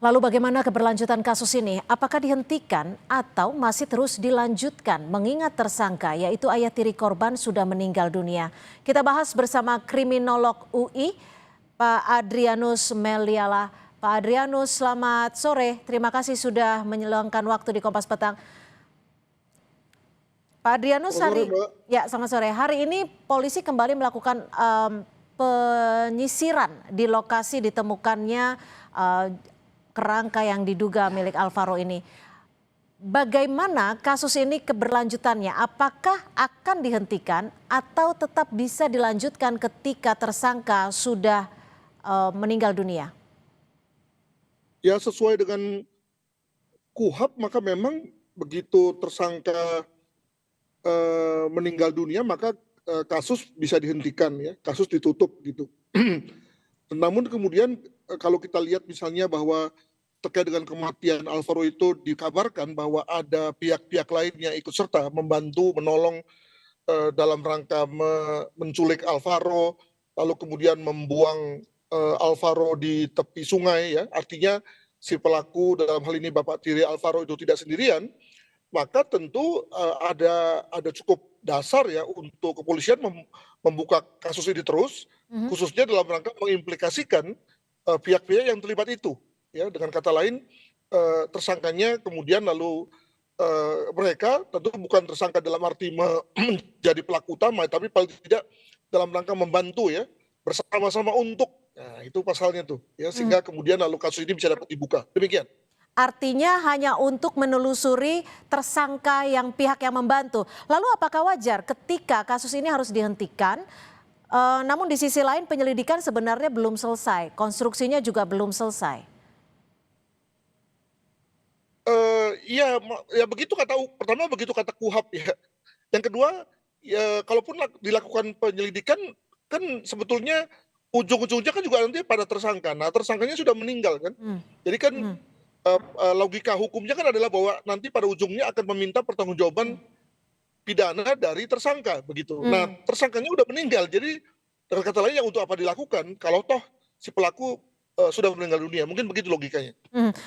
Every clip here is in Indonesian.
Lalu bagaimana keberlanjutan kasus ini? Apakah dihentikan atau masih terus dilanjutkan mengingat tersangka yaitu ayah tiri korban sudah meninggal dunia? Kita bahas bersama kriminolog UI Pak Adrianus Meliala. Pak Adrianus, selamat sore. Terima kasih sudah menyelengkan waktu di Kompas Petang. Pak Adrianus, Selamat sore, Mbak. selamat sore. Hari ini polisi kembali melakukan penyisiran di lokasi ditemukannya eh, kerangka yang diduga milik Alvaro ini. Bagaimana kasus ini keberlanjutannya? Apakah akan dihentikan atau tetap bisa dilanjutkan ketika tersangka sudah meninggal dunia? Ya, sesuai dengan KUHP, maka memang begitu tersangka meninggal dunia, maka kasus bisa dihentikan, ya, kasus ditutup gitu. Namun kemudian kalau kita lihat misalnya bahwa terkait dengan kematian Alvaro itu dikabarkan bahwa ada pihak-pihak lain yang ikut serta membantu, menolong dalam rangka menculik Alvaro, lalu kemudian membuang Alvaro di tepi sungai, ya, artinya si pelaku dalam hal ini Bapak tiri Alvaro itu tidak sendirian, maka tentu ada cukup dasar ya untuk kepolisian membuka kasus ini terus, khususnya dalam rangka mengimplikasikan pihak-pihak yang terlibat itu. Ya, dengan kata lain, tersangkanya kemudian lalu mereka tentu bukan tersangka dalam arti menjadi pelaku utama, tapi paling tidak dalam rangka membantu, ya, bersama-sama untuk, nah itu pasalnya tuh, ya, sehingga kemudian lalu kasus ini bisa dapat dibuka. Demikian. Artinya hanya untuk menelusuri tersangka yang pihak yang membantu. Lalu apakah wajar ketika kasus ini harus dihentikan, namun di sisi lain penyelidikan sebenarnya belum selesai, konstruksinya juga belum selesai? Iya, ya begitu kata pertama begitu kata KUHP, ya. Yang kedua, ya kalaupun dilakukan penyelidikan kan sebetulnya ujung-ujungnya kan juga nanti pada tersangka. Nah, tersangkanya sudah meninggal kan. Jadi kan logika hukumnya kan adalah bahwa nanti pada ujungnya akan meminta pertanggungjawaban pidana dari tersangka begitu. Nah, tersangkanya udah meninggal. Jadi dengan kata lain, ya untuk apa dilakukan kalau toh si pelaku sudah meninggal dunia. Mungkin begitu logikanya.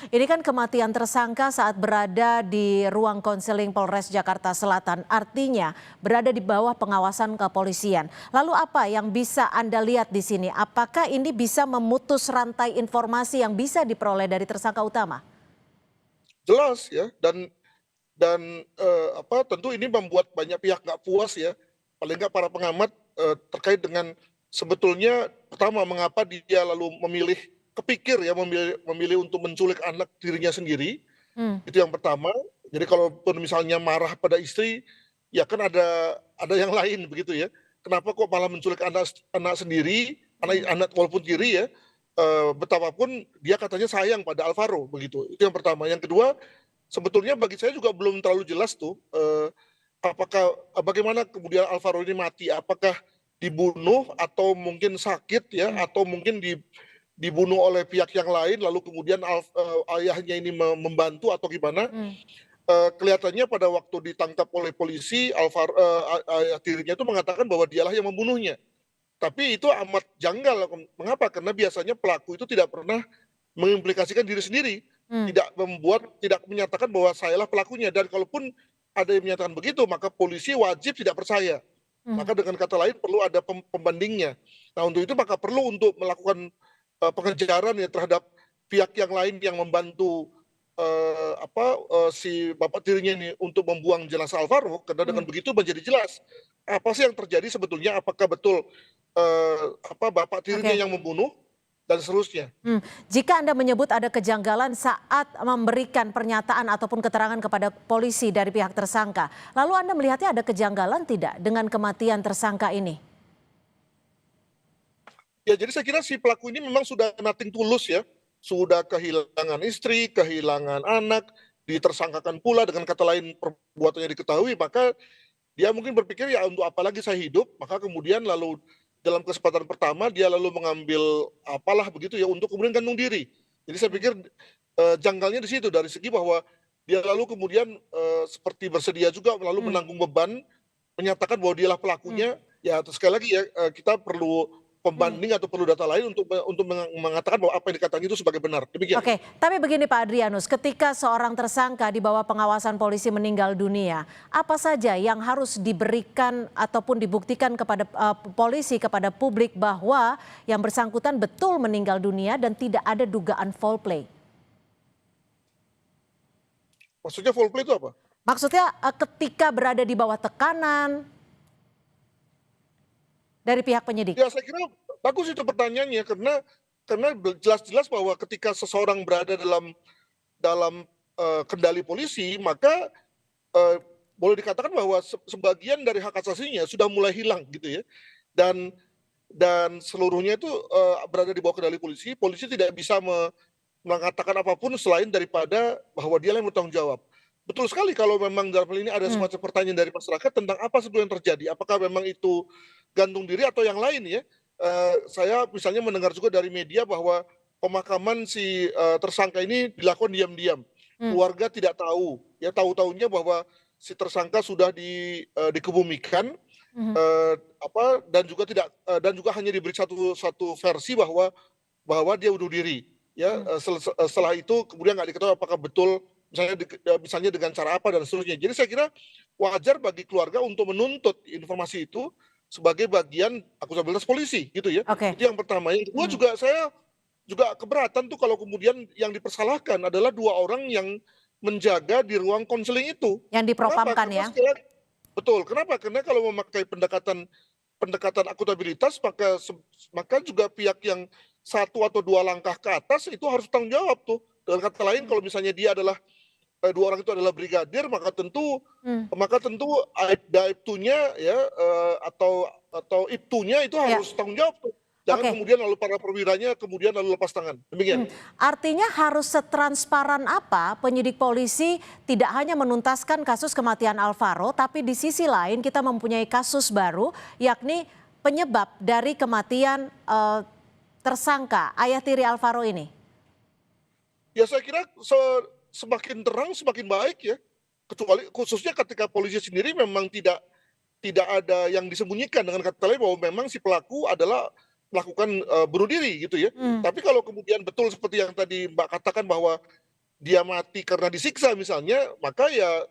Ini kan kematian tersangka saat berada di ruang konseling Polres Jakarta Selatan, artinya berada di bawah pengawasan kepolisian. Lalu apa yang bisa Anda lihat di sini? Apakah ini bisa memutus rantai informasi yang bisa diperoleh dari tersangka utama? Jelas, ya, dan tentu ini membuat banyak pihak nggak puas, ya, paling nggak para pengamat terkait dengan sebetulnya pertama mengapa dia lalu kepikir ya memilih untuk menculik anak dirinya sendiri. Itu yang pertama. Jadi kalaupun misalnya marah pada istri, ya kan ada yang lain begitu, ya. Kenapa kok malah menculik anak sendiri, anak walaupun tiri, ya, betapapun dia katanya sayang pada Alvaro begitu. Itu yang pertama. Yang kedua, sebetulnya bagi saya juga belum terlalu jelas tuh bagaimana kemudian Alvaro ini mati, apakah dibunuh atau mungkin sakit, ya, atau mungkin dibunuh oleh pihak yang lain lalu kemudian ayahnya ini membantu atau gimana. Kelihatannya pada waktu ditangkap oleh polisi Alvaro ayah tirinya itu mengatakan bahwa dialah yang membunuhnya. Tapi itu amat janggal. Mengapa? Karena biasanya pelaku itu tidak pernah mengimplikasikan diri sendiri, tidak menyatakan bahwa sayalah pelakunya, dan kalaupun ada yang menyatakan begitu maka polisi wajib tidak percaya. Maka dengan kata lain perlu ada pembandingnya. Nah, untuk itu maka perlu untuk melakukan pengejaran ya terhadap pihak yang lain yang membantu si bapak tirinya ini untuk membuang jenazah Alvaro, karena dengan begitu menjadi jelas apa sih yang terjadi sebetulnya, apakah betul bapak tirinya Oke. yang membunuh dan seterusnya. Jika Anda menyebut ada kejanggalan saat memberikan pernyataan ataupun keterangan kepada polisi dari pihak tersangka, lalu Anda melihatnya ada kejanggalan tidak dengan kematian tersangka ini? Ya, jadi saya kira si pelaku ini memang sudah nothing tulus, ya, sudah kehilangan istri, kehilangan anak, ditersangkakan pula, dengan kata lain perbuatannya diketahui, maka dia mungkin berpikir ya untuk apa lagi saya hidup, maka kemudian lalu dalam kesempatan pertama dia lalu mengambil apalah begitu, ya, untuk kemudian gantung diri. Jadi saya pikir janggalnya di situ, dari segi bahwa dia lalu kemudian seperti bersedia juga lalu menanggung beban, menyatakan bahwa dialah pelakunya. Ya, terus sekali lagi, ya, kita perlu pembanding atau perlu data lain untuk mengatakan bahwa apa yang dikatakan itu sebagai benar. Demikian. Oke, tapi begini Pak Adrianus, ketika seorang tersangka di bawah pengawasan polisi meninggal dunia, apa saja yang harus diberikan ataupun dibuktikan kepada polisi, kepada publik bahwa yang bersangkutan betul meninggal dunia dan tidak ada dugaan foul play? Maksudnya foul play itu apa? Maksudnya ketika berada di bawah tekanan dari pihak penyidik. Ya saya kira bagus itu pertanyaannya karena jelas-jelas bahwa ketika seseorang berada dalam kendali polisi maka boleh dikatakan bahwa sebagian dari hak asasinya sudah mulai hilang gitu ya, dan seluruhnya itu berada di bawah kendali polisi. Polisi tidak bisa mengatakan apapun selain daripada bahwa dia yang bertanggung jawab. Betul sekali kalau memang dalam hal ini ada semacam pertanyaan dari masyarakat tentang apa sebetulnya yang terjadi. Apakah memang itu gantung diri atau yang lain ya. Saya misalnya mendengar juga dari media bahwa pemakaman si tersangka ini dilakukan diam-diam. Keluarga tidak tahu. Ya tahu-tahunya bahwa si tersangka sudah dikebumikan dan juga hanya diberi satu versi bahwa dia bunuh diri. Ya setelah itu kemudian nggak diketahui apakah betul misalnya dengan cara apa dan seterusnya. Jadi saya kira wajar bagi keluarga untuk menuntut informasi itu sebagai bagian akuntabilitas polisi gitu ya. Itu yang pertama. Yang kedua juga saya juga keberatan tuh kalau kemudian yang dipersalahkan adalah 2 orang yang menjaga di ruang konseling itu. Yang dipropamkan ya. Betul. Kenapa? Karena kalau memakai pendekatan akuntabilitas maka juga pihak yang 1 atau 2 langkah ke atas itu harus tanggung jawab tuh. Dengan kata lain kalau misalnya dia adalah 2 orang itu adalah brigadir maka tentu aibtunya ya atau ibtunya itu harus tanggung jawab tuh. Jangan kemudian lalu para perwiranya kemudian lalu lepas tangan. Demikian. Artinya harus setransparan apa penyidik polisi tidak hanya menuntaskan kasus kematian Alvaro, tapi di sisi lain kita mempunyai kasus baru yakni penyebab dari kematian tersangka ayah tiri Alvaro ini. Ya saya kira semakin terang semakin baik ya. Kecuali khususnya ketika polisi sendiri memang tidak ada yang disembunyikan, dengan kata lain bahwa memang si pelaku adalah melakukan bunuh diri gitu ya. Tapi kalau kemudian betul seperti yang tadi Mbak katakan bahwa dia mati karena disiksa misalnya, maka ya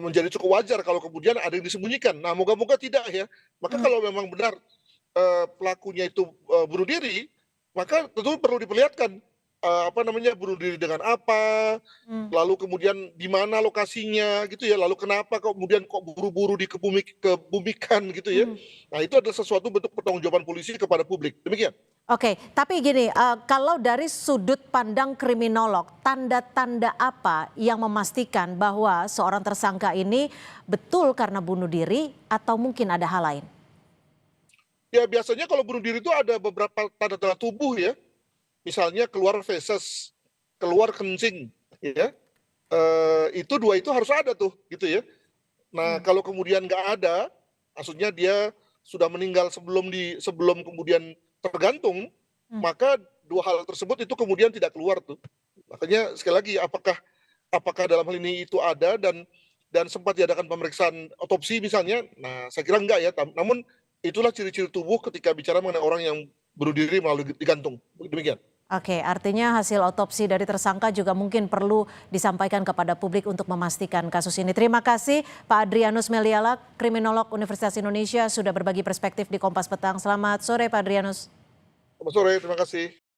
menjadi cukup wajar kalau kemudian ada yang disembunyikan. Nah moga-moga tidak ya. Maka kalau memang benar pelakunya itu bunuh diri, maka tentu perlu diperlihatkan bunuh diri dengan apa, lalu kemudian di mana lokasinya gitu ya, lalu kenapa kemudian kok buru-buru dikebumikan gitu ya. Nah itu adalah sesuatu bentuk pertanggungjawaban polisi kepada publik. Demikian. Oke, tapi gini, kalau dari sudut pandang kriminolog, tanda-tanda apa yang memastikan bahwa seorang tersangka ini betul karena bunuh diri atau mungkin ada hal lain? Ya biasanya kalau bunuh diri itu ada beberapa tanda-tanda tubuh ya. Misalnya keluar feses, keluar kencing, ya, itu 2 itu harus ada tuh, gitu ya. Nah kalau kemudian nggak ada, maksudnya dia sudah meninggal sebelum kemudian tergantung, maka 2 hal tersebut itu kemudian tidak keluar tuh. Makanya sekali lagi apakah dalam hal ini itu ada dan sempat diadakan pemeriksaan otopsi misalnya, nah saya kira enggak ya. Namun itulah ciri-ciri tubuh ketika bicara mengenai orang yang bunuh diri melalui digantung. Demikian. Oke, artinya hasil otopsi dari tersangka juga mungkin perlu disampaikan kepada publik untuk memastikan kasus ini. Terima kasih Pak Adrianus Meliala, kriminolog Universitas Indonesia sudah berbagi perspektif di Kompas Petang. Selamat sore Pak Adrianus. Selamat sore, terima kasih.